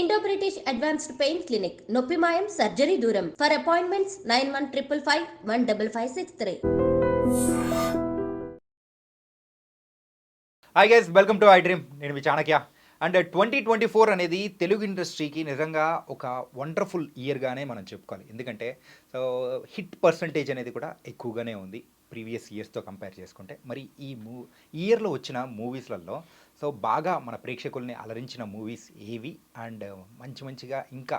Indo British advanced pain clinic నొప్పి మాయం surgery దూరం for appointments 9155515563. Hi guys, welcome to I dream. నేను మీ Chanakya. And 2024 అనేది తెలుగు ఇండస్ట్రీకి నిజంగా ఒక వండర్ఫుల్ ఇయర్గానే మనం చెప్పుకోవాలి. ఎందుకంటే సో హిట్ పర్సంటేజ్ అనేది కూడా ఎక్కువగానే ఉంది ప్రీవియస్ ఇయర్స్తో కంపేర్ చేసుకుంటే. మరి ఈ ఇయర్లో వచ్చిన మూవీస్లలో సో బాగా మన ప్రేక్షకుల్ని అలరించిన మూవీస్ ఏవి, అండ్ మంచిగా ఇంకా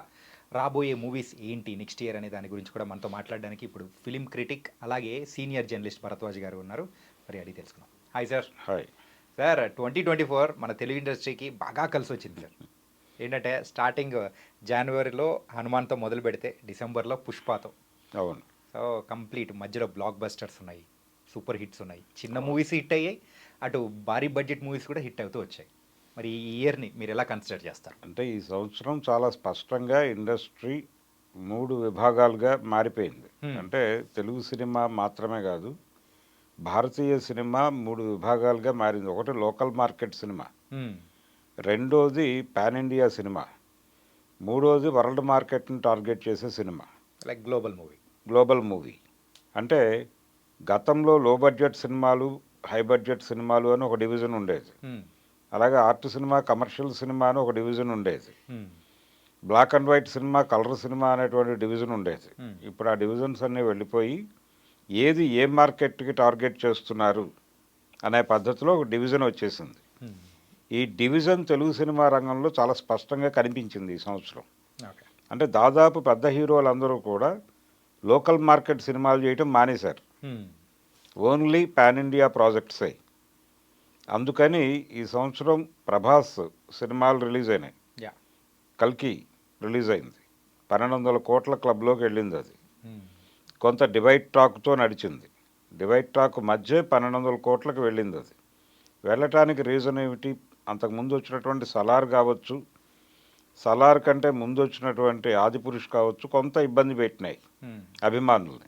రాబోయే మూవీస్ ఏంటి నెక్స్ట్ ఇయర్ అనే దాని గురించి కూడా మనతో మాట్లాడడానికి ఇప్పుడు ఫిలిం క్రిటిక్ అలాగే సీనియర్ జర్నలిస్ట్ భరద్వాజ్ గారు ఉన్నారు. మరి అడిగి తెలుసుకుందాం. Hi sir. హాయ్ సార్, 2024 మన తెలుగు ఇండస్ట్రీకి బాగా కలిసి వచ్చింది సార్. ఏంటంటే స్టార్టింగ్ జనవరిలో హనుమాన్తో మొదలు పెడితే డిసెంబర్లో పుష్పతో, అవును. సో కంప్లీట్ మధ్యలో బ్లాక్ బస్టర్స్ ఉన్నాయి, సూపర్ హిట్స్ ఉన్నాయి, చిన్న మూవీస్ హిట్ అయ్యాయి, అటు భారీ బడ్జెట్ మూవీస్ కూడా హిట్ అవుతూ వచ్చాయి. మరి ఈ ఇయర్ని మీరు ఎలా కన్సిడర్ చేస్తారు? అంటే ఈ సంవత్సరం చాలా స్పష్టంగా ఇండస్ట్రీ 3 విభాగాలుగా మారిపోయింది. అంటే తెలుగు సినిమా మాత్రమే కాదు, భారతీయ సినిమా 3 విభాగాలుగా మారింది. ఒకటి లోకల్ మార్కెట్ సినిమా, రెండోది పాన్ ఇండియా సినిమా, మూడోది వరల్డ్ మార్కెట్ని టార్గెట్ చేసే సినిమా, లైక్ గ్లోబల్ మూవీ. అంటే గతంలో లో బడ్జెట్ సినిమాలు, హై బడ్జెట్ సినిమాలు అని ఒక డివిజన్ ఉండేది. అలాగే ఆర్ట్ సినిమా, కమర్షియల్ సినిమా అని ఒక డివిజన్ ఉండేది. Black and white cinema, colour cinema అనేటువంటి డివిజన్ ఉండేది. ఇప్పుడు ఆ డివిజన్స్ అన్నీ వెళ్ళిపోయి ఏది ఏ మార్కెట్కి టార్గెట్ చేస్తున్నారు అనే పద్ధతిలో ఒక డివిజన్ వచ్చేసింది. ఈ డివిజన్ తెలుగు సినిమా రంగంలో చాలా స్పష్టంగా కనిపించింది ఈ సంవత్సరం. అంటే దాదాపు పెద్ద హీరోలందరూ కూడా లోకల్ మార్కెట్ సినిమాలు చేయటం మానేశారు. ఓన్లీ పాన్ ఇండియా ప్రాజెక్ట్సే. అందుకని ఈ సంవత్సరం ప్రభాస్ సినిమాలు రిలీజ్ అయినాయి. కల్కి రిలీజ్ అయింది, 1200 కోట్ల క్లబ్లోకి వెళ్ళింది. అది కొంత డివైడ్ టాక్తో నడిచింది. డివైడ్ టాక్ మధ్య 1200 కోట్లకు వెళ్ళింది. అది వెళ్ళటానికి రీజన్ ఏమిటి? అంతకుముందు వచ్చినటువంటి సలార్ కావచ్చు, సలార్ కంటే ముందు వచ్చినటువంటి ఆదిపురుష్ కావచ్చు, కొంత ఇబ్బంది పెట్టినాయి అభిమానుల్ని.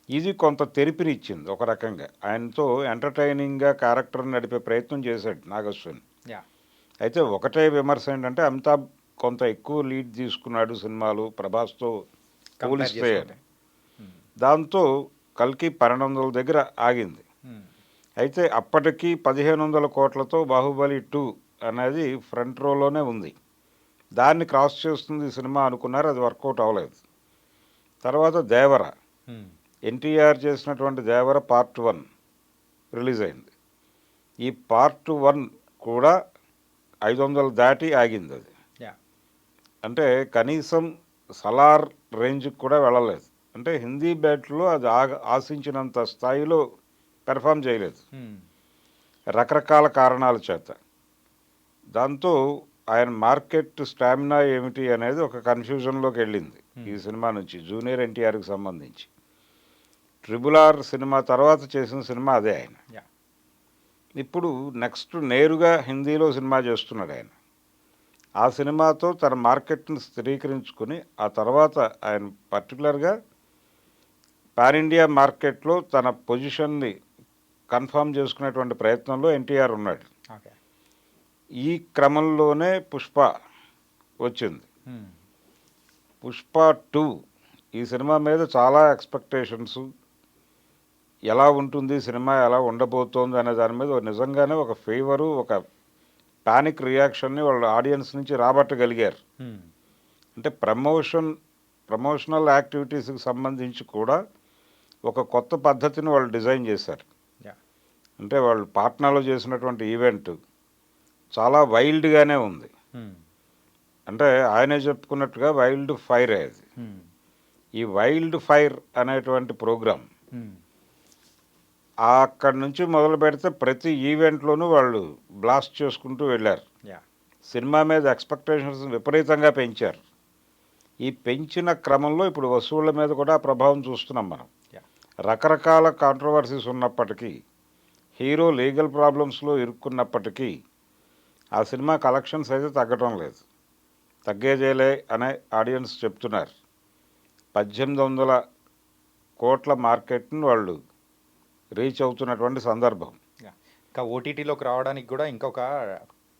ఇది కొంత తెరిపినిచ్చింది ఒక రకంగా. ఆయనతో ఎంటర్టైనింగ్గా క్యారెక్టర్ నడిపే ప్రయత్నం చేశాడు నాగశ్విన్. అయితే ఒకటే విమర్శ ఏంటంటే అమితాబ్ కొంత ఎక్కువ లీడ్ తీసుకున్నాడు సినిమాలు ప్రభాస్తో పోలిస్తే. దాంతో కల్కి 1200 దగ్గర ఆగింది. అయితే అప్పటికి 1500 కోట్లతో బాహుబలి 2 అనేది ఫ్రంట్ రోలోనే ఉంది. దాన్ని క్రాస్ చేస్తుంది ఈ సినిమా అనుకున్నారు, అది వర్కౌట్ అవ్వలేదు. తర్వాత దేవర, ఎన్టీఆర్ చేసినటువంటి దేవర పార్ట్ 1 రిలీజ్ అయింది. ఈ పార్ట్ 1 కూడా 500 దాటి ఆగింది. అది అంటే కనీసం సలార్ రేంజ్కి కూడా వెళ్ళలేదు. అంటే హిందీ బ్యాట్లో అది ఆశించినంత స్థాయిలో పెర్ఫామ్ చేయలేదు రకరకాల కారణాల చేత. దాంతో ఆయన మార్కెట్ స్టామినా ఏమిటి అనేది ఒక కన్ఫ్యూజన్లోకి వెళ్ళింది ఈ సినిమా నుంచి. జూనియర్ ఎన్టీఆర్కి సంబంధించి RRR సినిమా తర్వాత చేసిన సినిమా అదే ఆయన. ఇప్పుడు నెక్స్ట్ నేరుగా హిందీలో సినిమా చేస్తున్నాడు ఆయన. ఆ సినిమాతో తన మార్కెట్ని స్థిరీకరించుకుని ఆ తర్వాత ఆయన పర్టికులర్గా పాన్ ఇండియా మార్కెట్లో తన పొజిషన్ని కన్ఫర్మ్ చేసుకునేటువంటి ప్రయత్నంలో ఎన్టీఆర్ ఉన్నాడు. ఈ క్రమంలోనే పుష్ప వచ్చింది. పుష్ప 2 ఈ సినిమా మీద చాలా ఎక్స్పెక్టేషన్స్, ఎలా ఉంటుంది సినిమా, ఎలా ఉండబోతోంది అనే దాని మీద నిజంగానే ఒక ఫేవరు, ఒక పానిక్ రియాక్షన్ని వాళ్ళ ఆడియన్స్ నుంచి రాబట్టగలిగారు. అంటే ప్రమోషనల్ యాక్టివిటీస్కి సంబంధించి కూడా ఒక కొత్త పద్ధతిని వాళ్ళు డిజైన్ చేశారు. అంటే వాళ్ళు పాట్నాలో చేసినటువంటి ఈవెంట్ చాలా వైల్డ్గానే ఉంది. అంటే ఆయనే చెప్పుకున్నట్టుగా వైల్డ్ ఫైర్ అది. ఈ వైల్డ్ ఫైర్ అనేటువంటి ప్రోగ్రాం అక్కడి నుంచి మొదలు పెడితే ప్రతి ఈవెంట్లోనూ వాళ్ళు బ్లాస్ట్ చేసుకుంటూ వెళ్ళారు. సినిమా మీద ఎక్స్పెక్టేషన్స్ విపరీతంగా పెంచారు. ఈ పెంచిన క్రమంలో ఇప్పుడు వసూళ్ల మీద కూడా ప్రభావం చూస్తున్నాం మనం. రకరకాల కాంట్రవర్సీస్ ఉన్నప్పటికీ, హీరో లీగల్ ప్రాబ్లమ్స్లో ఇరుక్కున్నప్పటికీ ఆ సినిమా కలెక్షన్స్ అయితే తగ్గటం లేదు. తగ్గేదేలే అనే ఆడియన్స్ చెప్తున్నారు. 1800 కోట్ల మార్కెట్ని వాళ్ళు రీచ్ అవుతున్నటువంటి సందర్భం. ఇంకా ఓటీటీలోకి రావడానికి కూడా ఇంకొక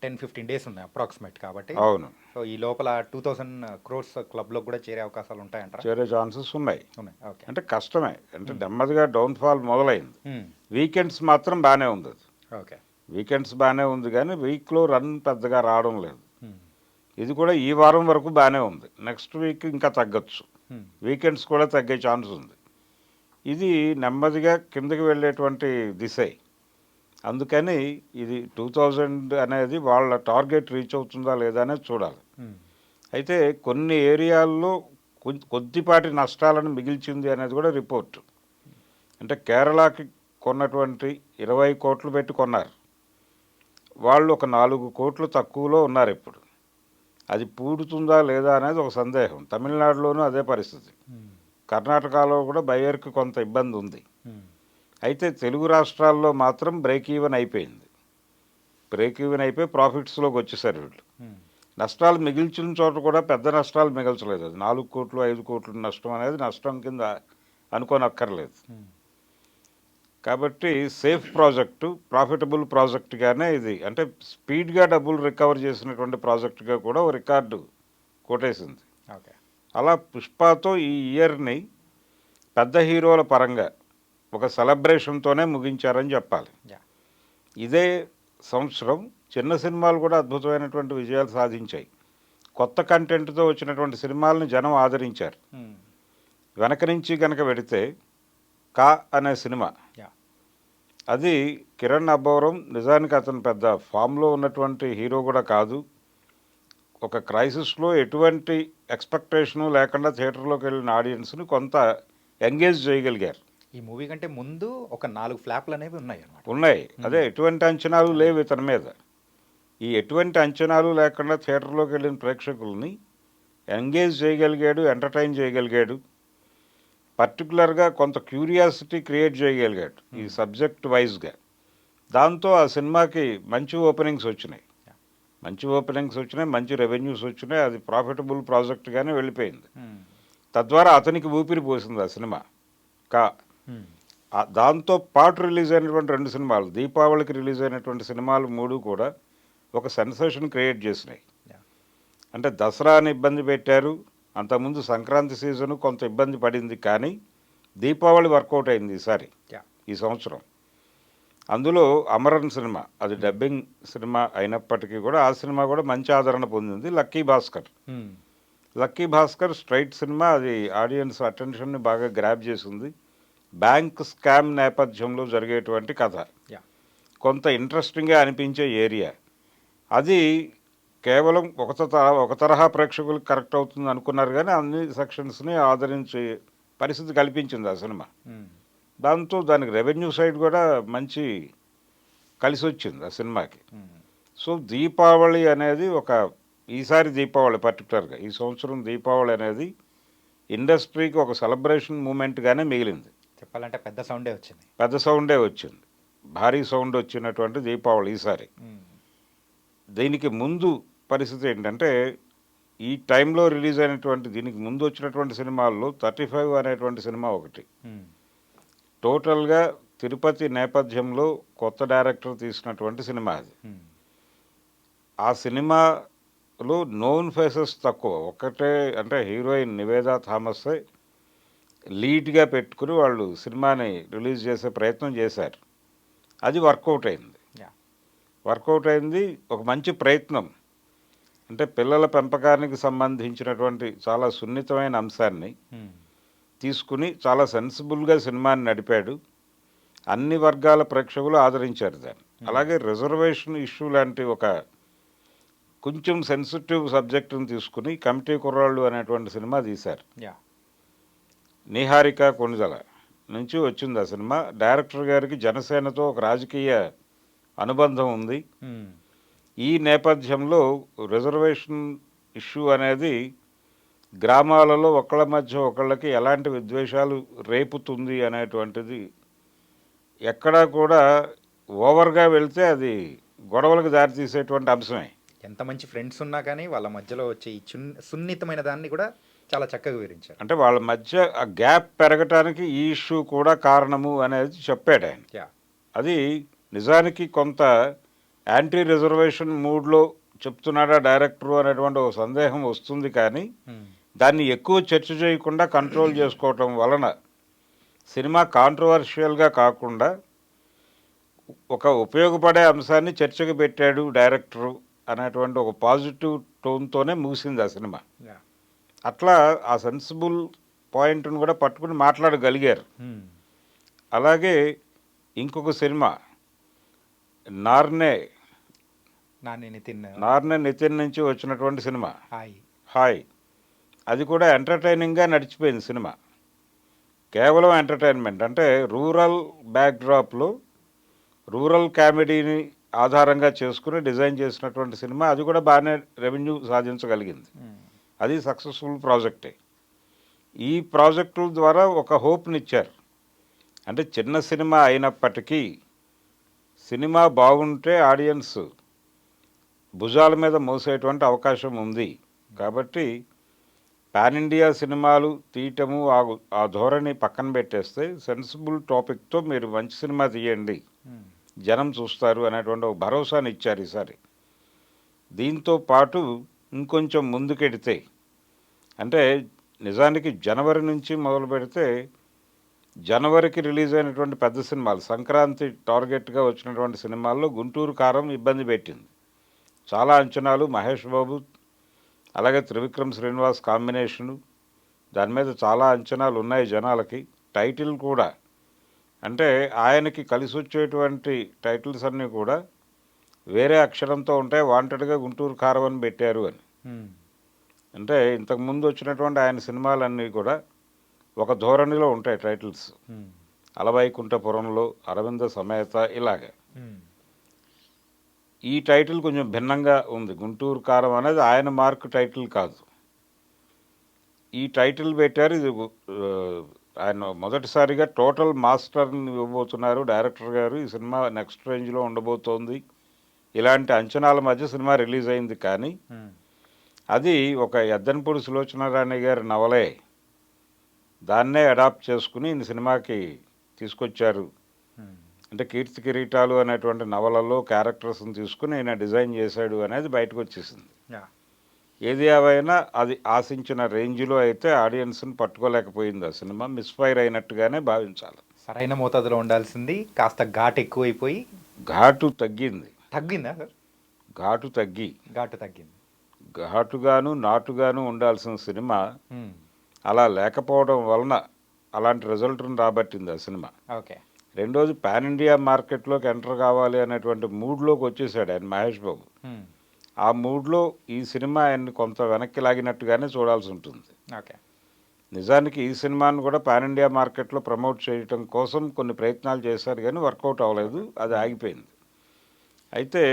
10-15 డేస్ ఉన్నాయి అప్రాక్సిమేట్ కాబట్టి. అవును, సో ఈ లోపల 2000 క్రోర్స్ క్లబ్లో కూడా చేరే అవకాశాలు ఉంటాయంటారా? చేరే ఛాన్సెస్ ఉన్నాయి. ఉన్నాయి. ఓకే. అంటే కష్టమే, అంటే నెమ్మదిగా డౌన్ఫాల్ మొదలైంది. వీకెండ్స్ మాత్రం బాగానే ఉంది. అది ఓకే. వీకెండ్స్ బాగానే ఉంది కానీ వీక్లో రన్ పెద్దగా రావడం లేదు. ఇది కూడా ఈ వారం వరకు బాగానే ఉంది, నెక్స్ట్ వీక్ ఇంకా తగ్గచ్చు, వీకెండ్స్ కూడా తగ్గే ఛాన్స్ ఉంది. ఇది నెమ్మదిగా కిందకి వెళ్ళేటువంటి దిశే. అందుకని ఇది 2000 అనేది వాళ్ళ టార్గెట్ రీచ్ అవుతుందా లేదా అనేది చూడాలి. అయితే కొన్ని ఏరియాల్లో కొద్దిపాటి నష్టాలను మిగిల్చింది అనేది కూడా రిపోర్టు. అంటే కేరళకి కొన్నటువంటి 20 కోట్లు పెట్టి కొన్నారు, వాళ్ళు ఒక 4 కోట్లు తక్కువలో ఉన్నారు ఇప్పుడు. అది పూడుతుందా లేదా అనేది ఒక సందేహం. తమిళనాడులోనూ అదే పరిస్థితి, కర్ణాటకలో కూడా బయ్యర్కి కొంత ఇబ్బంది ఉంది. అయితే తెలుగు రాష్ట్రాల్లో మాత్రం బ్రేక్ ఈవెన్ అయిపోయింది. బ్రేక్ ఈవెన్ అయిపోయి ప్రాఫిట్స్లోకి వచ్చేసారు వీళ్ళు. నష్టాలు మిగిల్చిన చోట కూడా పెద్ద నష్టాలు మిగల్చలేదు. అది 4 కోట్లు 5 కోట్లు నష్టం అనేది నష్టం కింద అనుకోనక్కర్లేదు. కాబట్టి సేఫ్ ప్రాజెక్టు, ప్రాఫిటబుల్ ప్రాజెక్టుగానే ఇది, అంటే స్పీడ్గా డబ్బులు రికవర్ చేసినటువంటి ప్రాజెక్టుగా కూడా ఒక రికార్డు కొట్టేసింది. ఓకే. అలా పుష్పతో ఈ ఇయర్ని పెద్ద హీరోల పరంగా ఒక సెలబ్రేషన్తోనే ముగించారని చెప్పాలి. ఇదే సంవత్సరం చిన్న సినిమాలు కూడా అద్భుతమైనటువంటి విజయాలు సాధించాయి. కొత్త కంటెంట్తో వచ్చినటువంటి సినిమాలను జనం ఆదరించారు. వెనక నుంచి కనుక పెడితే కా అనే సినిమా, అది కిరణ్ అబ్బవరం నిజానికి అతను పెద్ద ఫామ్లో ఉన్నటువంటి హీరో కూడా కాదు. ఒక క్రైసిస్లో ఎటువంటి ఎక్స్పెక్టేషను లేకుండా థియేటర్లోకి వెళ్ళిన ఆడియన్స్ని కొంత ఎంగేజ్ చేయగలిగారు. ఈ మూవీ కంటే ముందు ఒక 4 ఫ్లాప్లు అనేవి ఉన్నాయి అన్నమాట. ఉన్నాయి, అదే ఎటువంటి అంచనాలు లేవు ఇతని మీద. ఈ ఎటువంటి అంచనాలు లేకుండా థియేటర్లోకి వెళ్ళిన ప్రేక్షకుల్ని ఎంగేజ్ చేయగలిగాడు, ఎంటర్టైన్ చేయగలిగాడు. పర్టికులర్గా కొంత క్యూరియాసిటీ క్రియేట్ చేయగలిగాడు ఈ సబ్జెక్ట్ వైజ్గా. దాంతో ఆ సినిమాకి మంచి ఓపెనింగ్స్ వచ్చినాయి, మంచి రెవెన్యూస్ వచ్చినాయి. అది ప్రాఫిటబుల్ ప్రాజెక్ట్గానే వెళ్ళిపోయింది. తద్వారా అతనికి ఊపిరి పోసింది ఆ సినిమా కా. దాంతో పాటు రిలీజ్ అయినటువంటి 2 సినిమాలు, దీపావళికి రిలీజ్ అయినటువంటి సినిమాలు 3 కూడా ఒక సెన్సేషన్ క్రియేట్ చేసినాయి. అంటే దసరాని ఇబ్బంది పెట్టారు, అంతకుముందు సంక్రాంతి సీజను కొంత ఇబ్బంది పడింది, కానీ దీపావళి వర్కౌట్ అయింది ఈసారి ఈ సంవత్సరం. అందులో అమరన్ సినిమా, అది డబ్బింగ్ సినిమా అయినప్పటికీ కూడా ఆ సినిమా కూడా మంచి ఆదరణ పొందింది. లక్కీ భాస్కర్ స్ట్రైట్ సినిమా, అది ఆడియన్స్ అటెన్షన్ని బాగా గ్రాప్ చేసింది. బ్యాంక్ స్కామ్ నేపథ్యంలో జరిగేటువంటి కథ, కొంత ఇంట్రెస్టింగ్గా అనిపించే ఏరియా. అది కేవలం ఒక తరహా ప్రేక్షకులకు కరెక్ట్ అవుతుంది అనుకున్నారు, కానీ అన్ని సెక్షన్స్ని ఆదరించే పరిస్థితి కల్పించింది ఆ సినిమా. దాంతో దానికి రెవెన్యూ సైడ్ కూడా మంచి కలిసి వచ్చింది ఆ సినిమాకి. సో దీపావళి అనేది ఈసారి దీపావళి పర్టికులర్గా ఈ సంవత్సరం దీపావళి అనేది ఇండస్ట్రీకి ఒక సెలబ్రేషన్ మూమెంట్గానే మిగిలింది. చెప్పాలంటే పెద్ద సౌండే వచ్చింది, భారీ సౌండ్ వచ్చినటువంటి దీపావళి ఈసారి. దీనికి ముందు పరిస్థితి ఏంటంటే, ఈ టైంలో రిలీజ్ అయినటువంటి దీనికి ముందు వచ్చినటువంటి సినిమాల్లో 35 అనేటువంటి సినిమా ఒకటి, టోటల్గా తిరుపతి నేపథ్యంలో కొత్త డైరెక్టర్ తీసినటువంటి సినిమా అది. ఆ సినిమాలో నోన్ ఫేసెస్ తక్కువ, ఒకటే అంటే హీరోయిన్ నివేదా థామసే లీడ్గా పెట్టుకుని వాళ్ళు సినిమాని రిలీజ్ చేసే ప్రయత్నం చేశారు. అది వర్కౌట్ అయింది, ఒక మంచి ప్రయత్నం. అంటే పిల్లల పెంపకానికి సంబంధించినటువంటి చాలా సున్నితమైన అంశాన్ని తీసుకుని చాలా సెన్సిబుల్గా సినిమాని నడిపాడు. అన్ని వర్గాల ప్రేక్షకులు ఆదరించారు దాన్ని. అలాగే రిజర్వేషన్ ఇష్యూ లాంటి ఒక కొంచెం సెన్సిటివ్ సబ్జెక్టును తీసుకుని కమిటీ కుర్రాళ్ళు అనేటువంటి సినిమా తీశారు. నిహారిక కొణిదల నుంచి వచ్చింది ఆ సినిమా. డైరెక్టర్ గారికి జనసేనతో ఒక రాజకీయ అనుబంధం ఉంది. ఈ నేపథ్యంలో రిజర్వేషన్ ఇష్యూ అనేది గ్రామాలలో ఒకళ్ళ మధ్య ఒకళ్ళకి ఎలాంటి విద్వేషాలు రేపుతుంది అనేటువంటిది ఎక్కడా కూడా ఓవర్గా వెళ్తే అది గొడవలకు దారితీసేటువంటి అంశమే. ఎంత మంచి ఫ్రెండ్స్ ఉన్నా కానీ వాళ్ళ మధ్యలో వచ్చే ఈ సున్నితమైన దాన్ని కూడా చాలా చక్కగా వివరించారు. అంటే వాళ్ళ మధ్య ఆ గ్యాప్ పెరగటానికి ఈ ఇష్యూ కూడా కారణము అనేది చెప్పాడు ఆయన. అది నిజానికి కొంత యాంటీ రిజర్వేషన్ మూడ్లో చెప్తున్నాడా డైరెక్టరు అనేటువంటి ఒక సందేహం వస్తుంది, కానీ దాన్ని ఎక్కువ చర్చ చేయకుండా కంట్రోల్ చేసుకోవటం వలన సినిమా కాంట్రవర్షియల్గా కాకుండా ఒక ఉపయోగపడే అంశాన్ని చర్చకు పెట్టాడు డైరెక్టరు అనేటువంటి ఒక పాజిటివ్ టోన్తోనే ముగిసింది ఆ సినిమా. అట్లా ఆ సెన్సిబుల్ పాయింట్ను కూడా పట్టుకుని మాట్లాడగలిగారు. అలాగే ఇంకొక సినిమా నార్నే నితిన్ నుంచి వచ్చినటువంటి సినిమా హాయ్, అది కూడా ఎంటర్టైనింగ్గా నడిచిపోయింది సినిమా. కేవలం ఎంటర్టైన్మెంట్, అంటే రూరల్ బ్యాక్డ్రాప్లో రూరల్ కామెడీని ఆధారంగా చేసుకుని డిజైన్ చేసినటువంటి సినిమా. అది కూడా బాగానే రెవెన్యూ సాధించగలిగింది. అది సక్సెస్ఫుల్ ప్రాజెక్టే. ఈ ప్రాజెక్టుల ద్వారా ఒక హోప్నిచ్చారు. అంటే చిన్న సినిమా అయినప్పటికీ సినిమా బాగుంటే ఆడియన్స్ భుజాల మీద మోసేటువంటి అవకాశం ఉంది. కాబట్టి పాన్ ఇండియా సినిమాలు తీయటము ఆ ధోరణి పక్కన పెట్టేస్తే సెన్సిబుల్ టాపిక్తో మీరు మంచి సినిమా తీయండి, జనం చూస్తారు అనేటువంటి ఒక భరోసాని ఇచ్చారు ఈసారి. దీంతో పాటు ఇంకొంచెం ముందుకెడితే, అంటే నిజానికి జనవరి నుంచి మొదలు పెడితే జనవరికి రిలీజ్ అయినటువంటి పెద్ద సినిమాలు, సంక్రాంతి టార్గెట్గా వచ్చినటువంటి సినిమాల్లో గుంటూరు కారం ఇబ్బంది పెట్టింది. చాలా అంచనాలు, మహేష్ బాబు అలాగే త్రివిక్రమ్ శ్రీనివాస్ కాంబినేషను, దాని మీద చాలా అంచనాలు ఉన్నాయి జనాలకి. టైటిల్ కూడా, అంటే ఆయనకి కలిసి వచ్చేటువంటి టైటిల్స్ అన్నీ కూడా వేరే అక్షరంతో ఉంటాయి. వాంటెడ్గా గుంటూరు కారం అని పెట్టారు అని. అంటే ఇంతకుముందు వచ్చినటువంటి ఆయన సినిమాలన్నీ కూడా ఒక ధోరణిలో ఉంటాయి టైటిల్స్. అలవైకుంఠపురంలో, అరవింద సమేత, ఇలాగే. ఈ టైటిల్ కొంచెం భిన్నంగా ఉంది. గుంటూరు కారం అనేది ఆయన మార్క్ టైటిల్ కాదు. ఈ టైటిల్ పెట్టారు. ఇది ఆయన మొదటిసారిగా టోటల్ మాస్టర్ని ఇవ్వబోతున్నారు డైరెక్టర్ గారు. ఈ సినిమా నెక్స్ట్ రేంజ్లో ఉండబోతోంది. ఇలాంటి అంచనాల మధ్య సినిమా రిలీజ్ అయింది. కానీ అది ఒక ఎద్దనపూడి సులోచనారాణి గారి నవలే, దాన్నే అడాప్ట్ చేసుకుని ఈ సినిమాకి తీసుకొచ్చారు. అంటే కీర్తి కిరీటాలు అనేటువంటి నవలలో క్యారెక్టర్స్ని తీసుకుని ఆయన డిజైన్ చేశాడు అనేది బయటకు వచ్చేసింది. ఏది ఏవైనా అది ఆశించిన రేంజ్లో అయితే ఆడియన్స్ని పట్టుకోలేకపోయింది. ఆ సినిమా మిస్ఫైర్ అయినట్టుగానే భావించాలి. సరైన మోతాదులో ఉండాల్సింది కాస్త ఘాటు ఎక్కువైపోయి ఘాటు తగ్గిందా సార్? ఘాటు తగ్గింది. ఘాటుగాను నాటుగాను ఉండాల్సిన సినిమా అలా లేకపోవడం వలన అలాంటి రిజల్ట్ను రాబట్టింది ఆ సినిమా. ఓకే. రెండోది పాన్ ఇండియా మార్కెట్లోకి ఎంటర్ కావాలి అనేటువంటి మూడ్లోకి వచ్చేసాడు ఆయన మహేష్ బాబు. ఆ మూడ్లో ఈ సినిమా ఆయన్ని కొంత వెనక్కి లాగినట్టుగానే చూడాల్సి ఉంటుంది. ఓకే. నిజానికి ఈ సినిమాను కూడా పాన్ ఇండియా మార్కెట్లో ప్రమోట్ చేయడం కోసం కొన్ని ప్రయత్నాలు చేశారు, కానీ వర్కౌట్ అవ్వలేదు, అది ఆగిపోయింది. అయితే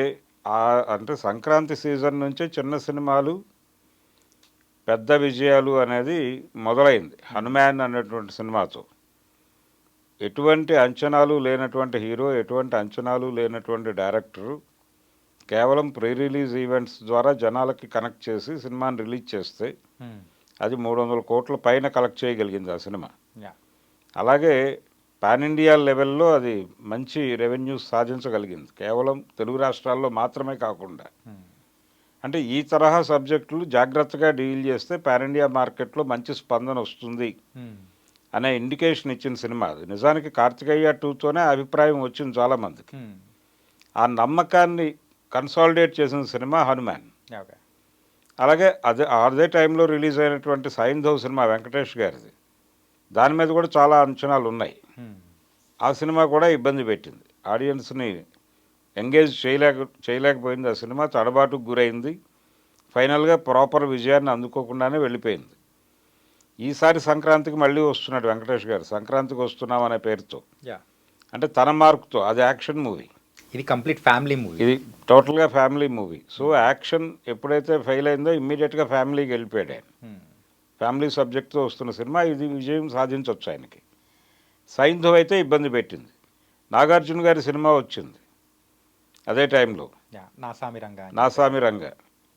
అంటే సంక్రాంతి సీజన్ నుంచే చిన్న సినిమాలు పెద్ద విజయాలు అనేది మొదలైంది. హనుమాన్ అనేటువంటి సినిమాతో ఎటువంటి అంచనాలు లేనటువంటి హీరో, ఎటువంటి అంచనాలు లేనటువంటి డైరెక్టరు కేవలం ప్రీ రిలీజ్ ఈవెంట్స్ ద్వారా జనాలకి కనెక్ట్ చేసి సినిమాని రిలీజ్ చేస్తే అది 300 కోట్ల పైన కలెక్ట్ చేయగలిగింది ఆ సినిమా. అలాగే పాన్ ఇండియా లెవెల్లో అది మంచి రెవెన్యూ సాధించగలిగింది, కేవలం తెలుగు రాష్ట్రాల్లో మాత్రమే కాకుండా. అంటే ఈ తరహా సబ్జెక్టులు జాగ్రత్తగా డీల్ చేస్తే పాన్ ఇండియా మార్కెట్లో మంచి స్పందన వస్తుంది అనే ఇండికేషన్ ఇచ్చిన సినిమా అది. నిజానికి కార్తికేయ 2తోనే అభిప్రాయం వచ్చింది చాలామందికి. ఆ నమ్మకాన్ని కన్సాలిడేట్ చేసిన సినిమా హనుమాన్. అలాగే అదే టైంలో రిలీజ్ అయినటువంటి సైంధవ్ సినిమా వెంకటేష్ గారిది, దాని మీద కూడా చాలా అంచనాలు ఉన్నాయి. ఆ సినిమా కూడా ఇబ్బంది పెట్టింది, ఆడియన్స్ని ఎంగేజ్ చేయలేకపోయింది. ఆ సినిమా తడబాటుకు గురైంది, ఫైనల్గా ప్రాపర్ విజయాన్ని అందుకోకుండానే వెళ్ళిపోయింది. ఈసారి సంక్రాంతికి మళ్ళీ వస్తున్నాడు వెంకటేష్ గారు, సంక్రాంతికి వస్తున్నాం అనే పేరుతో. అంటే తన మార్కుతో, అది యాక్షన్ మూవీ, ఇది కంప్లీట్ ఫ్యామిలీ మూవీ, ఇది టోటల్గా ఫ్యామిలీ మూవీ. సో యాక్షన్ ఎప్పుడైతే ఫెయిల్ అయిందో ఇమ్మీడియట్గా ఫ్యామిలీకి వెళ్ళిపోయాడు ఆయన. ఫ్యామిలీ సబ్జెక్ట్తో వస్తున్న సినిమా, ఇది విజయం సాధించవచ్చు ఆయనకి. సైంధవ్ అయితే ఇబ్బంది పెట్టింది. నాగార్జున గారి సినిమా వచ్చింది అదే టైంలో, నాసామి రంగ.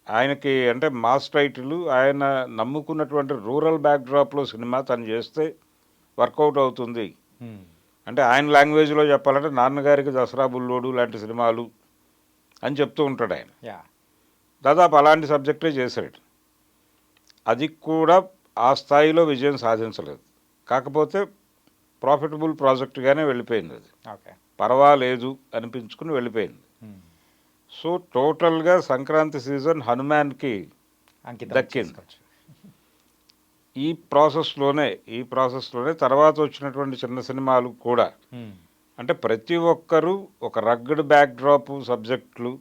ఆయనకి అంటే మాస్ టైటిల్, ఆయన నమ్ముకున్నటువంటి రూరల్ బ్యాక్డ్రాప్లో సినిమా తను చేస్తే వర్కౌట్ అవుతుంది. అంటే ఆయన లాంగ్వేజ్లో చెప్పాలంటే నాన్నగారికి దసరా బుల్లోడు లాంటి సినిమాలు అని చెప్తూ ఉంటాడు ఆయన. యా. దాదాపు అలాంటి సబ్జెక్టే చేశాడు. అది కూడా ఆ స్థాయిలో విజయం సాధించలేదు. కాకపోతే ప్రాఫిటబుల్ ప్రాజెక్టుగానే వెళ్ళిపోయింది. అది ఓకే. పర్వాలేదు అనిపించుకుని వెళ్ళిపోయింది. సో టోటల్గా సంక్రాంతి సీజన్ హనుమాన్కి అంకితం దక్కింది. చేసుకోవచ్చు. ఈ ప్రాసెస్లోనే తర్వాత వచ్చినటువంటి చిన్న సినిమాలు కూడా, అంటే ప్రతి ఒక్కరూ ఒక రగ్గడ్ బ్యాక్డ్రాప్ సబ్జెక్టులు,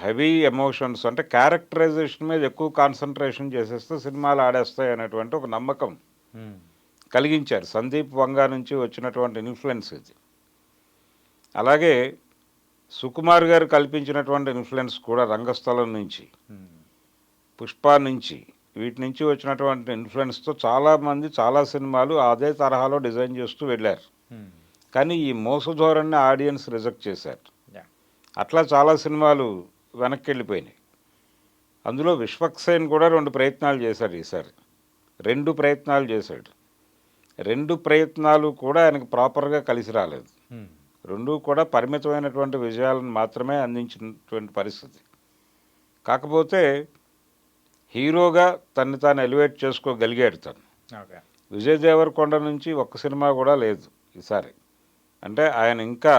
హెవీ ఎమోషన్స్, అంటే క్యారెక్టరైజేషన్ మీద ఎక్కువ కాన్సన్ట్రేషన్ చేసేస్తే సినిమాలు ఆడేస్తాయి అనేటువంటి ఒక నమ్మకం కలిగించారు. సందీప్ వంగా నుంచి వచ్చినటువంటి ఇన్ఫ్లుయెన్స్ ఇది. అలాగే సుకుమార్ గారు కల్పించినటువంటి ఇన్ఫ్లుయెన్స్ కూడా రంగస్థలం నుంచి, పుష్ప నుంచి, వీటి నుంచి వచ్చినటువంటి ఇన్ఫ్లుయెన్స్తో చాలామంది చాలా సినిమాలు అదే తరహాలో డిజైన్ చేస్తూ వెళ్ళారు. కానీ ఈ మోసధోరణిని ఆడియన్స్ రిజెక్ట్ చేశారు. అట్లా చాలా సినిమాలు వెనక్కి వెళ్ళిపోయినాయి. అందులో విశ్వక్సేన్ కూడా 2 ప్రయత్నాలు చేశాడు ఈసారి. 2 ప్రయత్నాలు చేశాడు. 2 ప్రయత్నాలు కూడా ఆయనకు ప్రాపర్గా కలిసి రాలేదు. 2 కూడా పరిమితమైనటువంటి విజయాలను మాత్రమే అందించినటువంటి పరిస్థితి. కాకపోతే హీరోగా తన్ని తాను ఎలివేట్ చేసుకోగలిగాడు తను. విజయ్ దేవరకొండ నుంచి ఒక్క సినిమా కూడా లేదు ఈసారి. అంటే ఆయన ఇంకా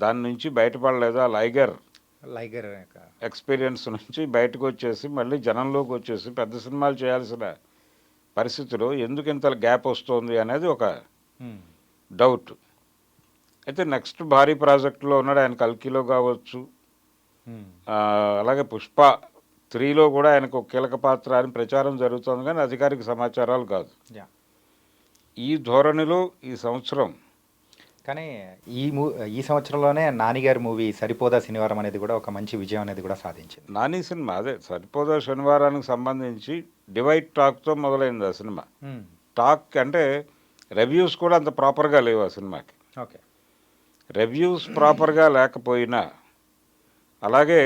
దాని నుంచి బయటపడలేదు. ఆ లైగర్ ఎక్స్పీరియన్స్ నుంచి బయటకు వచ్చేసి మళ్ళీ జనంలోకి వచ్చేసి పెద్ద సినిమాలు చేయాల్సిన పరిస్థితిలో ఎందుకు ఇంత గ్యాప్ వస్తుంది అనేది ఒక డౌట్. అయితే నెక్స్ట్ భారీ ప్రాజెక్టులో ఉన్నాడు ఆయన. కల్కిలో కావచ్చు, అలాగే పుష్ప 3లో కూడా ఆయనకు ఒక కీలక పాత్ర అని ప్రచారం జరుగుతుంది, కానీ అధికారిక సమాచారాలు కాదు. ఈ ధోరణిలో ఈ సంవత్సరం, కానీ ఈ సంవత్సరంలోనే నానిగారి మూవీ సరిపోదా శనివారం అనేది కూడా ఒక మంచి విజయం అనేది కూడా సాధించింది. నాని సినిమా అదే సరిపోదా శనివారానికి సంబంధించి డివైడ్ టాక్తో మొదలైంది ఆ సినిమా. టాక్ అంటే రివ్యూస్ కూడా అంత ప్రాపర్గా లేవు ఆ సినిమాకి. ఓకే. రివ్యూస్ ప్రాపర్గా లేకపోయినా, అలాగే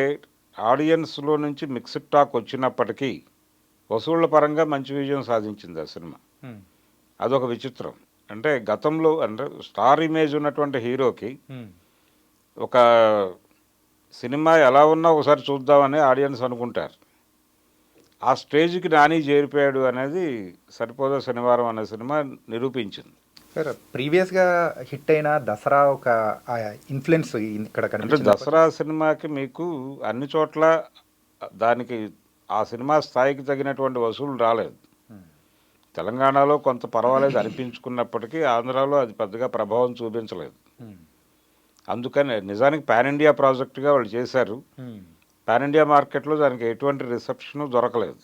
ఆడియన్స్లో నుంచి మిక్స్డ్ టాక్ వచ్చినప్పటికీ వసూళ్ల పరంగా మంచి విజయం సాధించింది ఆ సినిమా. అదొక విచిత్రం. అంటే గతంలో అంటే స్టార్ ఇమేజ్ ఉన్నటువంటి హీరోకి ఒక సినిమా ఎలా ఉన్నా ఒకసారి చూద్దామని ఆడియన్స్ అనుకుంటారు. ఆ స్టేజ్కి నాని చేరిపోయాడు అనేది సరిపోదా శనివారం అనే సినిమా నిరూపించింది. సార్, ప్రీవియస్గా హిట్ అయిన దసరా ఒక ఇన్ఫ్లుయెన్స్ ఇక్కడ అంటే కనిపిస్తుంది. దసరా సినిమాకి మీకు అన్ని చోట్ల దానికి ఆ సినిమా స్థాయికి తగినటువంటి వసూలు రాలేదు. తెలంగాణలో కొంత పర్వాలేదు అనిపించుకున్నప్పటికీ ఆంధ్రాలో అది పెద్దగా ప్రభావం చూపించలేదు. అందుకని నిజానికి పాన్ ఇండియా ప్రాజెక్టుగా వాళ్ళు చేశారు. పాన్ ఇండియా మార్కెట్లో దానికి ఎటువంటి రిసెప్షను దొరకలేదు.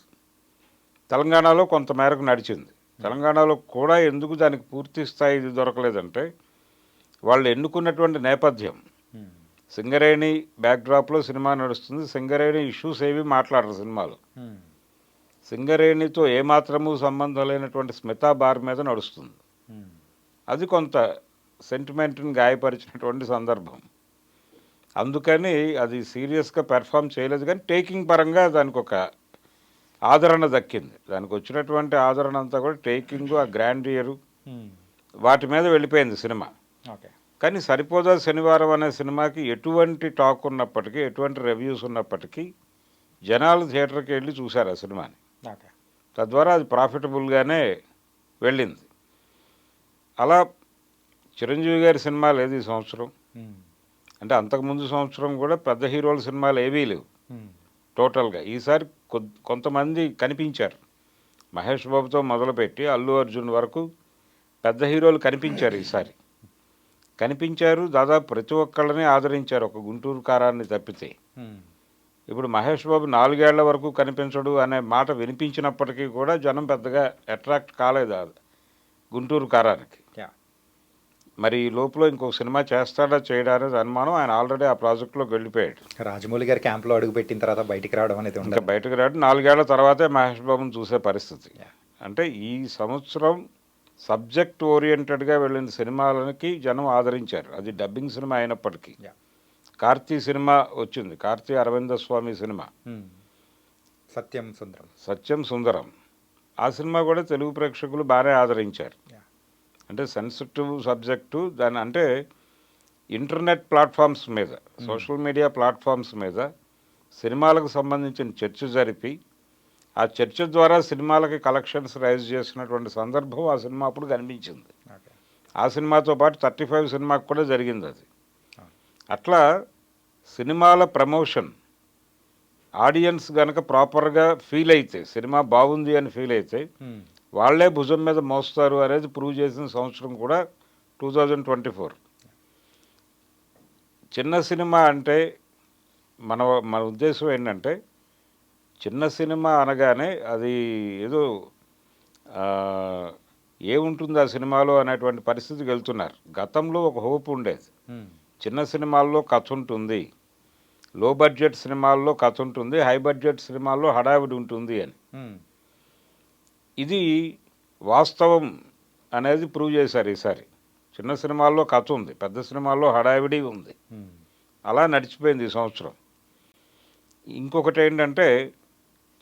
తెలంగాణలో కొంత మేరకు నడిచింది. తెలంగాణలో కూడా ఎందుకు దానికి పూర్తి స్థాయి ఇది దొరకలేదంటే వాళ్ళు ఎన్నుకున్నటువంటి నేపథ్యం. సింగరేణి బ్యాక్డ్రాప్లో సినిమా నడుస్తుంది. సింగరేణి ఇష్యూస్ ఏవి మాట్లాడరు సినిమాలో. సింగరేణితో ఏమాత్రము సంబంధం లేనటువంటి స్మితా బార్ మీద నడుస్తుంది. అది కొంత సెంటిమెంట్ని గాయపరిచినటువంటి సందర్భం. అందుకని అది సీరియస్గా పెర్ఫామ్ చేయలేదు. కానీ టేకింగ్ పరంగా దానికి ఒక ఆదరణ దక్కింది. దానికి వచ్చినటువంటి ఆదరణ అంతా కూడా టేకింగ్, ఆ గ్రాండియరు, వాటి మీద వెళ్ళిపోయింది సినిమా. ఓకే. కానీ సరిపోదా శనివారం అనే సినిమాకి ఎటువంటి టాక్ ఉన్నప్పటికీ, ఎటువంటి రివ్యూస్ ఉన్నప్పటికీ జనాలు థియేటర్కి వెళ్ళి చూశారు ఆ సినిమాని. ఓకే. తద్వారా అది ప్రాఫిటబుల్గానే వెళ్ళింది. అలా చిరంజీవి గారి సినిమా లేదు ఈ సంవత్సరం. అంటే అంతకుముందు సంవత్సరం కూడా పెద్ద హీరోల సినిమాలు ఏవీ లేవు టోటల్గా. ఈసారి కొంతమంది కనిపించారు. మహేష్ బాబుతో మొదలుపెట్టి అల్లు అర్జున్ వరకు పెద్ద హీరోలు కనిపించారు. ఈసారి కనిపించారు. దాదాపు ప్రతి ఒక్కళ్ళని ఆదరించారు, ఒక గుంటూరు కారాన్ని తప్పితే. ఇప్పుడు మహేష్ బాబు 4 ఏళ్ల వరకు కనిపించడు అనే మాట వినిపించినప్పటికీ కూడా జనం పెద్దగా అట్రాక్ట్ కాలేదు ఆ గుంటూరు కారానికి. మరి ఈ లోపల ఇంకొక సినిమా చేస్తాడా చేయడా అనేది అనుమానం. ఆయన ఆల్రెడీ ఆ ప్రాజెక్టులోకి వెళ్ళిపోయాడు. రాజమౌళి గారి క్యాంప్లో అడుగుపెట్టిన తర్వాత బయటికి రావడం అనేది ఇంకా బయటకు రావడం 4 ఏళ్ల తర్వాతే మహేష్ బాబుని చూసే పరిస్థితి. అంటే ఈ సంవత్సరం సబ్జెక్ట్ ఓరియంటెడ్గా వెళ్ళిన సినిమాలకి జనం ఆదరించారు. అది డబ్బింగ్ సినిమా అయినప్పటికీ. కార్తీ సినిమా వచ్చింది, కార్తీ అరవింద స్వామి సినిమా సత్యం సుందరం. ఆ సినిమా కూడా తెలుగు ప్రేక్షకులు బాగానే ఆదరించారు. అంటే సెన్సిటివ్ సబ్జెక్టు దాని, అంటే ఇంటర్నెట్ ప్లాట్ఫామ్స్ మీద, సోషల్ మీడియా ప్లాట్ఫామ్స్ మీద సినిమాలకు సంబంధించిన చర్చ జరిపి ఆ చర్చ ద్వారా సినిమాలకి కలెక్షన్స్ రైజ్ చేసినటువంటి సందర్భం ఆ సినిమా అప్పుడు కనిపించింది. ఆ సినిమాతో పాటు 35 సినిమాకు కూడా జరిగింది అది. అట్లా సినిమాల ప్రమోషన్ ఆడియన్స్ కనుక ప్రాపర్గా ఫీల్ అయితే, సినిమా బాగుంది అని ఫీల్ అయితే వాళ్లే భుజం మీద మోస్తారు అనేది ప్రూవ్ చేసిన సంవత్సరం కూడా 2024. చిన్న సినిమా అంటే మన ఉద్దేశం ఏంటంటే, చిన్న సినిమా అనగానే అది ఏదో ఏముంటుంది ఆ సినిమాలో అనేటువంటి పరిస్థితికి వెళ్తున్నారు. గతంలో ఒక హోప్ ఉండేది, చిన్న సినిమాల్లో కథ ఉంటుంది, లో బడ్జెట్ సినిమాల్లో కథ ఉంటుంది, హై బడ్జెట్ సినిమాల్లో హడావిడి ఉంటుంది అని. ఇది వాస్తవం అనేది ప్రూవ్ చేశారు ఈసారి. చిన్న సినిమాల్లో కథ ఉంది, పెద్ద సినిమాల్లో హడావిడి ఉంది. అలా నడిచిపోయింది ఈ సంవత్సరం. ఇంకొకటి ఏంటంటే,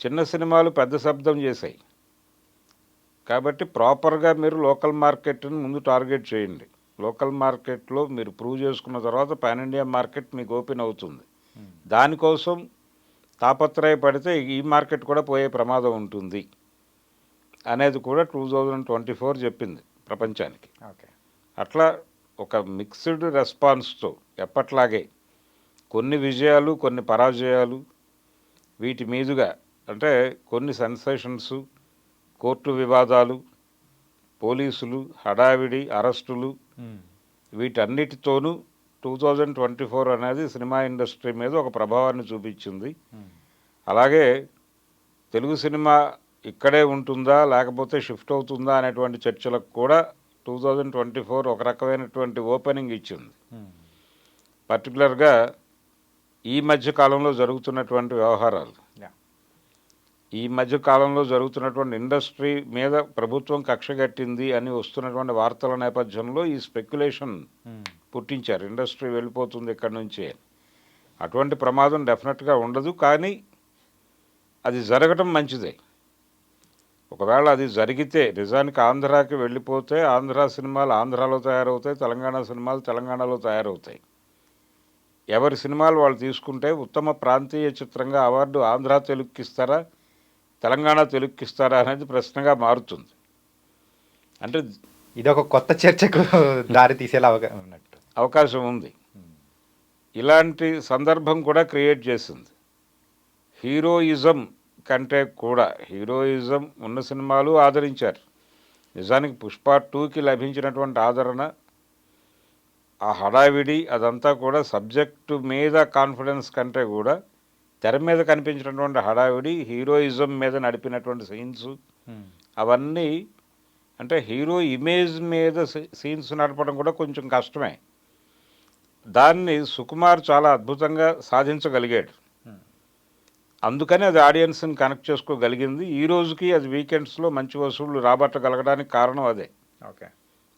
చిన్న సినిమాలు పెద్ద శబ్దం చేశాయి కాబట్టి ప్రాపర్గా మీరు లోకల్ మార్కెట్ని ముందు టార్గెట్ చేయండి. లోకల్ మార్కెట్లో మీరు ప్రూవ్ చేసుకున్న తర్వాత పాన్ ఇండియా మార్కెట్ మీకు ఓపెన్ అవుతుంది. దానికోసం తాపత్రయపడితే ఈ మార్కెట్ కూడా పోయే ప్రమాదం ఉంటుంది అనేది కూడా 2024 చెప్పింది ప్రపంచానికి. అట్లా ఒక మిక్స్డ్ రెస్పాన్స్తో ఎప్పట్లాగే కొన్ని విజయాలు, కొన్ని పరాజయాలు, వీటి మీదుగా అంటే కొన్ని సెన్సేషన్స్, కోర్టు వివాదాలు, పోలీసులు, హడావిడి, అరెస్టులు, వీటన్నిటితోనూ 2024 అనేది సినిమా ఇండస్ట్రీ మీద ఒక ప్రభావాన్ని చూపించింది. అలాగే తెలుగు సినిమా ఇక్కడే ఉంటుందా లేకపోతే షిఫ్ట్ అవుతుందా అనేటువంటి చర్చలకు కూడా 2024 ఒక రకమైనటువంటి ఓపెనింగ్ ఇచ్చింది. పర్టికులర్గా ఈ మధ్య కాలంలో జరుగుతున్నటువంటి వ్యవహారాలు, ఈ మధ్య కాలంలో జరుగుతున్నటువంటి ఇండస్ట్రీ మీద ప్రభుత్వం కక్షగట్టింది అని వస్తున్నటువంటి వార్తల నేపథ్యంలో ఈ స్పెక్యులేషన్ పుట్టించారు, ఇండస్ట్రీ వెళ్ళిపోతుంది ఇక్కడ నుంచి. అటువంటి ప్రమాదం డెఫినెట్గా ఉండదు, కానీ అది జరగటం మంచిదే. ఒకవేళ అది జరిగితే నిజానికి ఆంధ్రాకి వెళ్ళిపోతే ఆంధ్ర సినిమాలు ఆంధ్రాలో తయారవుతాయి, తెలంగాణ సినిమాలు తెలంగాణలో తయారవుతాయి. ఎవరి సినిమాలు వాళ్ళు తీసుకుంటే ఉత్తమ ప్రాంతీయ చిత్రంగా అవార్డు ఆంధ్ర తెలుగుకి ఇస్తారా, తెలంగాణ తెలుగుకి ఇస్తారా అనేది ప్రశ్నగా మారుతుంది. అంటే ఇదొక కొత్త చర్చకు దారి తీసేలా అవకాశం ఉంది. ఇలాంటి సందర్భం కూడా క్రియేట్ చేసింది. హీరోయిజం కంటే కూడా హీరోయిజం ఉన్న సినిమాలు ఆదరించారు. నిజానికి పుష్ప 2కి లభించినటువంటి ఆదరణ, ఆ హడావిడి, అదంతా కూడా సబ్జెక్టు మీద కాన్ఫిడెన్స్ కంటే కూడా తెర మీద కనిపించినటువంటి హడావిడి, హీరోయిజం మీద నడిపినటువంటి సీన్స్, అవన్నీ అంటే హీరో ఇమేజ్ మీద సీన్స్ నడపడం కూడా కొంచెం కష్టమే. దాన్ని సుకుమార్ చాలా అద్భుతంగా సాధించగలిగాడు. అందుకని అది ఆడియన్స్ని కనెక్ట్ చేసుకోగలిగింది. ఈ రోజుకి అది వీకెండ్స్లో మంచి వసూళ్లు రాబట్టగలగడానికి కారణం అదే.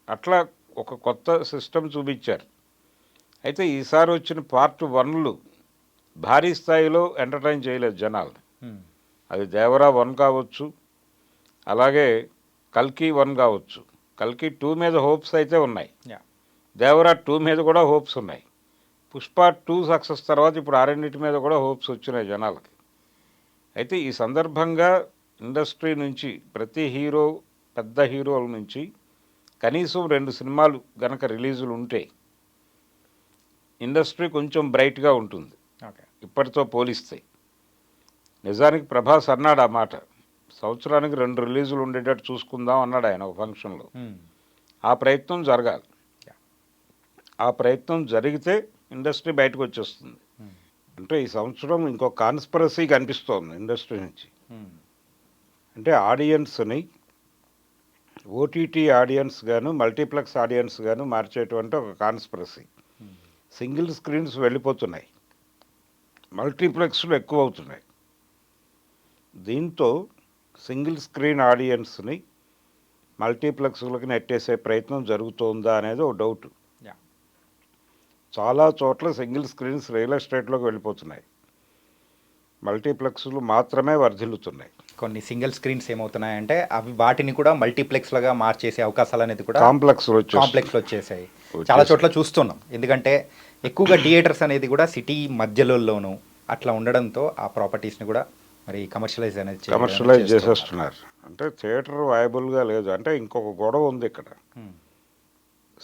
అట్లా ఒక కొత్త సిస్టమ్ చూపించారు. అయితే ఈసారి వచ్చిన పార్ట్ 1లు భారీ స్థాయిలో ఎంటర్టైన్ చేయలేదు జనాలు. అది దేవరా 1 కావచ్చు, అలాగే కల్కి 1 కావచ్చు. కల్కి 2 మీద హోప్స్ అయితే ఉన్నాయి, దేవరా 2 మీద కూడా హోప్స్ ఉన్నాయి. పుష్ప 2 సక్సెస్ తర్వాత ఇప్పుడు ఆ రెండింటి మీద కూడా హోప్స్ వచ్చినాయి జనాలకి. అయితే ఈ సందర్భంగా ఇండస్ట్రీ నుంచి ప్రతి హీరో, పెద్ద హీరోల నుంచి కనీసం 2 సినిమాలు గనక రిలీజులు ఉంటే ఇండస్ట్రీ కొంచెం బ్రైట్గా ఉంటుంది ఇప్పటితో పోలిస్తే. నిజానికి ప్రభాస్ అన్నాడు ఆ మాట, సంవత్సరానికి 2 రిలీజులు ఉండేటట్టు చూసుకుందాం అన్నాడు ఆయన ఒక ఫంక్షన్లో. ఆ ప్రయత్నం జరగాలి. ఆ ప్రయత్నం జరిగితే ఇండస్ట్రీ బయటకు వచ్చేస్తుంది. అంటే ఈ సంవత్సరం ఇంకో కాన్స్పిరసీ కనిపిస్తోంది ఇండస్ట్రీ నుంచి. అంటే ఆడియన్స్ని ఓటీటీ ఆడియన్స్ గాను, మల్టీప్లెక్స్ ఆడియన్స్ గాను మార్చేటువంటి ఒక కాన్స్పిరసీ. సింగిల్ స్క్రీన్స్ వెళ్ళిపోతున్నాయి, మల్టీప్లెక్స్లు ఎక్కువ అవుతున్నాయి. దీంతో సింగిల్ స్క్రీన్ ఆడియన్స్ని మల్టీప్లెక్స్లకి నెట్టేసే ప్రయత్నం జరుగుతోందా అనేది ఒక డౌట్. చాలా చోట్ల సింగిల్ స్క్రీన్స్ రియల్ ఎస్టేట్లోకి వెళ్ళిపోతున్నాయి. మల్టీప్లెక్స్లు మాత్రమే వర్ధిల్లుతున్నాయి. కొన్ని సింగిల్ స్క్రీన్స్ ఏమవుతున్నాయంటే అవి వాటిని కూడా మల్టీప్లెక్స్లుగా మార్చేసే అవకాశాలు అనేది కూడా కాంప్లెక్స్లు వచ్చేసాయి. చాలా చోట్ల చూస్తున్నాం. ఎందుకంటే ఎక్కువగా థియేటర్స్ అనేది కూడా సిటీ మధ్యలోనూ అట్లా ఉండడంతో ఆ ప్రాపర్టీస్ని కూడా మరి కమర్షియలైజ్ చేసేస్తున్నారు. అంటే థియేటర్ వయబుల్గా లేదు. అంటే ఇంకొక గొడవ ఉంది ఇక్కడ.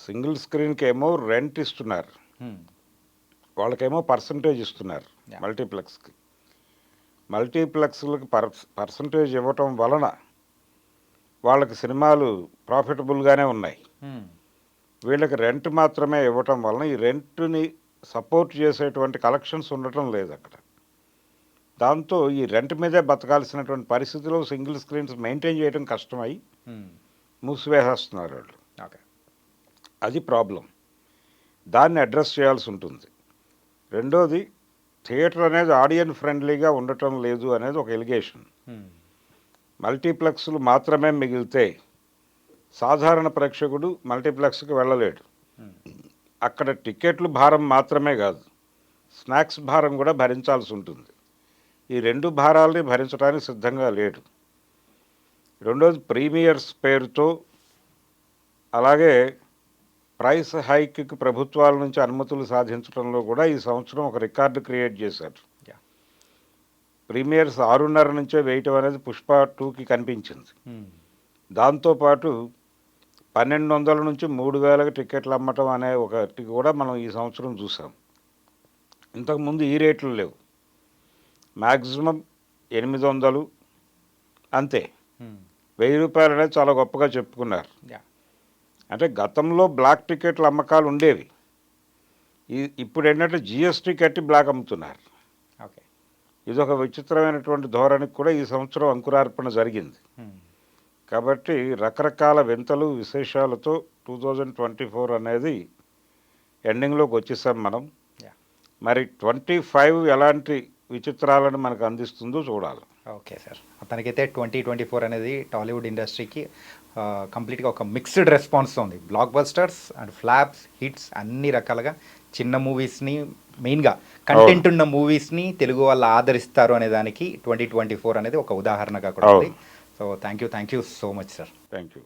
సింగిల్ స్క్రీన్కి ఏమో రెంట్ ఇస్తున్నారు, వాళ్ళకేమో పర్సంటేజ్ ఇస్తున్నారు. మల్టీప్లెక్స్కి మల్టీప్లెక్స్లకి పర్సంటేజ్ ఇవ్వటం వలన వాళ్ళకి సినిమాలు ప్రాఫిటబుల్గానే ఉన్నాయి. వీళ్ళకి రెంట్ మాత్రమే ఇవ్వటం వలన ఈ రెంట్ని సపోర్ట్ చేసేటువంటి కలెక్షన్స్ ఉండటం లేదు అక్కడ. దాంతో ఈ రెంట్ మీదే బతకాల్సినటువంటి పరిస్థితిలో సింగిల్ స్క్రీన్స్ మెయింటైన్ చేయడం కష్టమై మూసివేసేస్తున్నారు వాళ్ళు. అది ప్రాబ్లం. దాన్ని అడ్రస్ చేయాల్సి ఉంటుంది. రెండోది, థియేటర్ అనేది ఆడియన్స్ ఫ్రెండ్లీగా ఉండటం లేదు అనేది ఒక ఎలిగేషన్. మల్టీప్లెక్స్లు మాత్రమే మిగిలితే సాధారణ ప్రేక్షకుడు మల్టీప్లెక్స్కి వెళ్ళలేడు. అక్కడ టికెట్లు భారం మాత్రమే కాదు, స్నాక్స్ భారం కూడా భరించాల్సి ఉంటుంది. ఈ రెండు భారాల్ని భరించడానికి సిద్ధంగా లేడు. రెండోది, ప్రీమియర్స్ పేరుతో అలాగే ప్రైస్ హైక్కి ప్రభుత్వాల నుంచి అనుమతులు సాధించడంలో కూడా ఈ సంవత్సరం ఒక రికార్డు క్రియేట్ చేశారు. ప్రీమియర్స్ 6:30 నుంచే వేయటం అనేది పుష్ప 2కి కనిపించింది. దాంతోపాటు 1200 నుంచి 3000 టికెట్లు అమ్మటం అనే ఒకటి కూడా మనం ఈ సంవత్సరం చూసాం. ఇంతకుముందు ఈ రేట్లు లేవు. మ్యాక్సిమం 800 అంతే. 1000 రూపాయలు అనేది చాలా గొప్పగా చెప్పుకున్నారు. అంటే గతంలో బ్లాక్ టికెట్ల అమ్మకాలు ఉండేవి. ఇప్పుడు ఏంటంటే జిఎస్టీ కట్టి బ్లాక్ అమ్ముతున్నారు. ఇదొక విచిత్రమైనటువంటి ధోరణికి కూడా ఈ సంవత్సరం అంకురార్పణ జరిగింది. కాబట్టి రకరకాల వింతలు విశేషాలతో 2024 అనేది ఎండింగ్లోకి వచ్చేసాం మనం. మరి 25 ఎలాంటి విచిత్రాలను మనకు అందిస్తుందో చూడాలి. ఓకే సార్, అతనికైతే 2024 అనేది టాలీవుడ్ ఇండస్ట్రీకి కంప్లీట్గా ఒక మిక్స్డ్ రెస్పాన్స్ ఉంది. Black busters and flops, hits అన్ని రకాలుగా చిన్న మూవీస్ని, మెయిన్గా కంటెంట్ ఉన్న మూవీస్ని తెలుగు వాళ్ళు ఆదరిస్తారు అనే దానికి 2024 అనేది ఒక ఉదాహరణగా కూడా ఉంది. So thank you so much sir. Thank you.